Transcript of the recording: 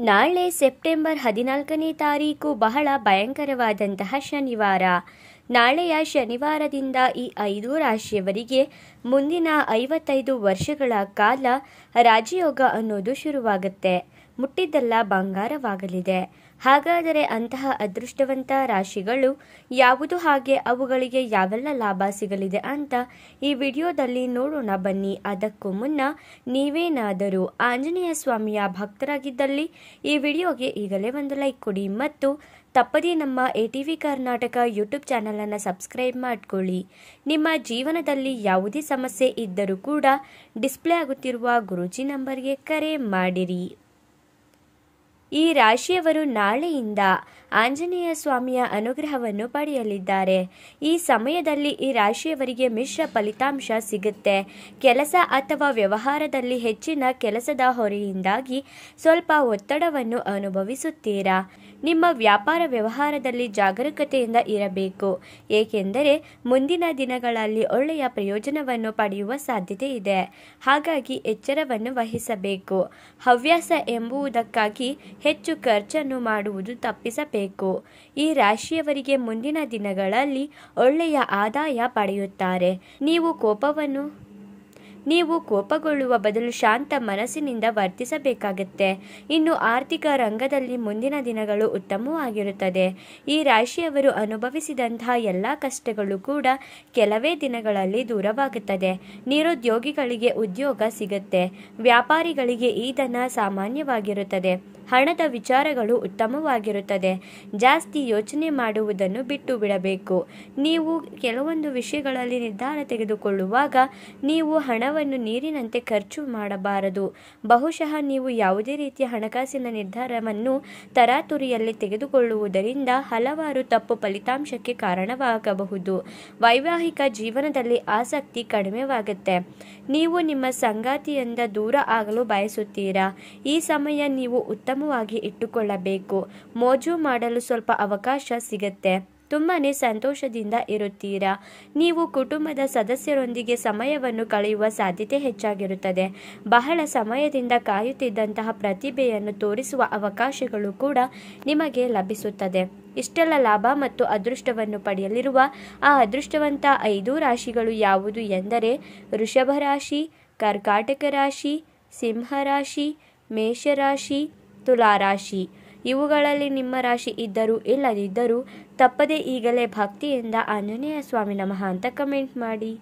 ನಾಳೆ ಸೆಪ್ಟೆಂಬರ್ 14ನೇ ತಾರೀಕು ಬಹಳ ಭಯಂಕರವಾದಂತಹ ಶನಿವಾರ. ನಾಳೆಯ ಶನಿವಾರದಿಂದ ಈ 5 ರಾಶಿಯವರಿಗೆ ಮುಂದಿನ 55 ವರ್ಷಗಳ ಕಾಲ ರಾಜಯೋಗ ಅನ್ನೋದು ಶುರುವಾಗುತ್ತೆ. ಮುಟ್ಟಿದ್ದೆಲ್ಲ ಬಂಗಾರವಾಗಲಿದೆ. ಹಾಗಾದರೆ ಅಂತಹ ಅದೃಷ್ಟವಂತ ರಾಶಿಗಳು ಯಾವುದು, ಹಾಗೆ ಅವುಗಳಿಗೆ ಯಾವೆಲ್ಲ ಲಾಭ ಸಿಗಲಿದೆ ಅಂತ ಈ ವಿಡಿಯೋದಲ್ಲಿ ನೋಡೋಣ ಬನ್ನಿ. ಅದಕ್ಕೂ ಮುನ್ನ ನೀವೇನಾದರೂ ಆಂಜನೇಯ ಸ್ವಾಮಿಯ ಭಕ್ತರಾಗಿದ್ದಲ್ಲಿ ಈ ವಿಡಿಯೋಗೆ ಈಗಲೇ ಒಂದು ಲೈಕ್ ಕೊಡಿ ಮತ್ತು ತಪ್ಪದೇ ನಮ್ಮ ATV ಕರ್ನಾಟಕ ಯೂಟ್ಯೂಬ್ ಚಾನಲನ್ನು ಸಬ್ಸ್ಕ್ರೈಬ್ ಮಾಡಿಕೊಳ್ಳಿ. ನಿಮ್ಮ ಜೀವನದಲ್ಲಿ ಯಾವುದೇ ಸಮಸ್ಯೆ ಇದ್ದರೂ ಕೂಡ ಡಿಸ್ಪ್ಲೇ ಆಗುತ್ತಿರುವ ಗುರೂಜಿ ನಂಬರ್ಗೆ ಕರೆ ಮಾಡಿರಿ. ಈ ರಾಶಿಯವರು ನಾಳೆಯಿಂದ ಆಂಜನೇಯ ಸ್ವಾಮಿಯ ಅನುಗ್ರಹವನ್ನು ಪಡೆಯಲಿದ್ದಾರೆ. ಈ ಸಮಯದಲ್ಲಿ ಈ ರಾಶಿಯವರಿಗೆ ಮಿಶ್ರ ಫಲಿತಾಂಶ ಸಿಗುತ್ತೆ. ಕೆಲಸ ಅಥವಾ ವ್ಯವಹಾರದಲ್ಲಿ ಹೆಚ್ಚಿನ ಕೆಲಸದ ಹೊರೆಯಿಂದಾಗಿ ಸ್ವಲ್ಪ ಒತ್ತಡವನ್ನು ಅನುಭವಿಸುತ್ತೀರಾ. ನಿಮ್ಮ ವ್ಯಾಪಾರ ವ್ಯವಹಾರದಲ್ಲಿ ಜಾಗರೂಕತೆಯಿಂದ ಇರಬೇಕು, ಏಕೆಂದರೆ ಮುಂದಿನ ದಿನಗಳಲ್ಲಿ ಒಳ್ಳೆಯ ಪ್ರಯೋಜನವನ್ನು ಪಡೆಯುವ ಸಾಧ್ಯತೆ ಇದೆ. ಹಾಗಾಗಿ ಎಚ್ಚರವನ್ನು ವಹಿಸಬೇಕು. ಹವ್ಯಾಸ ಎಂಬುದಕ್ಕಾಗಿ ಹೆಚ್ಚು ಖರ್ಚನ್ನು ಮಾಡುವುದು ತಪ್ಪಿಸಬೇಕು. ಈ ರಾಶಿಯವರಿಗೆ ಮುಂದಿನ ದಿನಗಳಲ್ಲಿ ಒಳ್ಳೆಯ ಆದಾಯ ಪಡೆಯುತ್ತಾರೆ. ನೀವು ಕೋಪಗೊಳ್ಳುವ ಬದಲು ಶಾಂತ ಮನಸ್ಸಿನಿಂದ ವರ್ತಿಸಬೇಕಾಗತ್ತೆ. ಇನ್ನು ಆರ್ಥಿಕ ರಂಗದಲ್ಲಿ ಮುಂದಿನ ದಿನಗಳು ಉತ್ತಮವಾಗಿರುತ್ತದೆ. ಈ ರಾಶಿಯವರು ಅನುಭವಿಸಿದಂತಹ ಎಲ್ಲ ಕಷ್ಟಗಳು ಕೂಡ ಕೆಲವೇ ದಿನಗಳಲ್ಲಿ ದೂರವಾಗುತ್ತದೆ. ನಿರುದ್ಯೋಗಿಗಳಿಗೆ ಉದ್ಯೋಗ ಸಿಗುತ್ತೆ. ವ್ಯಾಪಾರಿಗಳಿಗೆ ಈ ಧನ ಸಾಮಾನ್ಯವಾಗಿರುತ್ತದೆ. ಹಣದ ವಿಚಾರಗಳು ಉತ್ತಮವಾಗಿರುತ್ತದೆ. ಜಾಸ್ತಿ ಯೋಚನೆ ಮಾಡುವುದನ್ನು ಬಿಟ್ಟು ಬಿಡಬೇಕು. ನೀವು ಕೆಲವೊಂದು ವಿಷಯಗಳಲ್ಲಿ ನಿರ್ಧಾರ ತೆಗೆದುಕೊಳ್ಳುವಾಗ ನೀವು ಹಣವನ್ನು ನೀರಿನಂತೆ ಖರ್ಚು ಮಾಡಬಾರದು. ಬಹುಶಃ ನೀವು ಯಾವುದೇ ರೀತಿಯ ಹಣಕಾಸಿನ ನಿರ್ಧಾರವನ್ನು ತರಾತುರಿಯಲ್ಲಿ ತೆಗೆದುಕೊಳ್ಳುವುದರಿಂದ ಹಲವಾರು ತಪ್ಪು ಫಲಿತಾಂಶಕ್ಕೆ ಕಾರಣವಾಗಬಹುದು. ವೈವಾಹಿಕ ಜೀವನದಲ್ಲಿ ಆಸಕ್ತಿ ಕಡಿಮೆವಾಗುತ್ತೆ. ನೀವು ನಿಮ್ಮ ಸಂಗಾತಿಯಿಂದ ದೂರ ಆಗಲು ಬಯಸುತ್ತೀರಾ. ಈ ಸಮಯ ನೀವು ಉತ್ತಮವಾಗಿ ಇಟ್ಟುಕೊಳ್ಳಬೇಕು. ಮೋಜು ಮಾಡಲು ಸ್ವಲ್ಪ ಅವಕಾಶ ಸಿಗುತ್ತೆ. ತುಂಬಾನೇ ಸಂತೋಷದಿಂದ ಇರುತ್ತೀರಾ. ನೀವು ಕುಟುಂಬದ ಸದಸ್ಯರೊಂದಿಗೆ ಸಮಯವನ್ನು ಕಳೆಯುವ ಸಾಧ್ಯತೆ ಹೆಚ್ಚಾಗಿರುತ್ತದೆ. ಬಹಳ ಸಮಯದಿಂದ ಕಾಯುತ್ತಿದ್ದಂತಹ ಪ್ರತಿಭೆಯನ್ನು ತೋರಿಸುವ ಅವಕಾಶಗಳು ಕೂಡ ನಿಮಗೆ ಲಭಿಸುತ್ತದೆ. ಇಷ್ಟೆಲ್ಲ ಲಾಭ ಮತ್ತು ಅದೃಷ್ಟವನ್ನು ಪಡೆಯಲಿರುವ ಆ ಅದೃಷ್ಟವಂತ 5 ರಾಶಿಗಳು ಯಾವುದು ಎಂದರೆ ವೃಷಭ ರಾಶಿ, ಕರ್ಕಾಟಕ ರಾಶಿ, ಸಿಂಹ ರಾಶಿ, ಮೇಷರಾಶಿ, ತುಲಾರಾಶಿ. ಇವುಗಳಲ್ಲಿ ನಿಮ್ಮ ರಾಶಿ ಇದ್ದರೂ ಇಲ್ಲದಿದ್ದರೂ ತಪ್ಪದೇ ಈಗಲೇ ಭಕ್ತಿಯಿಂದ ಆಂಜನೇಯ ಸ್ವಾಮಿ ನಮಃ ಅಂತ ಕಮೆಂಟ್ ಮಾಡಿ.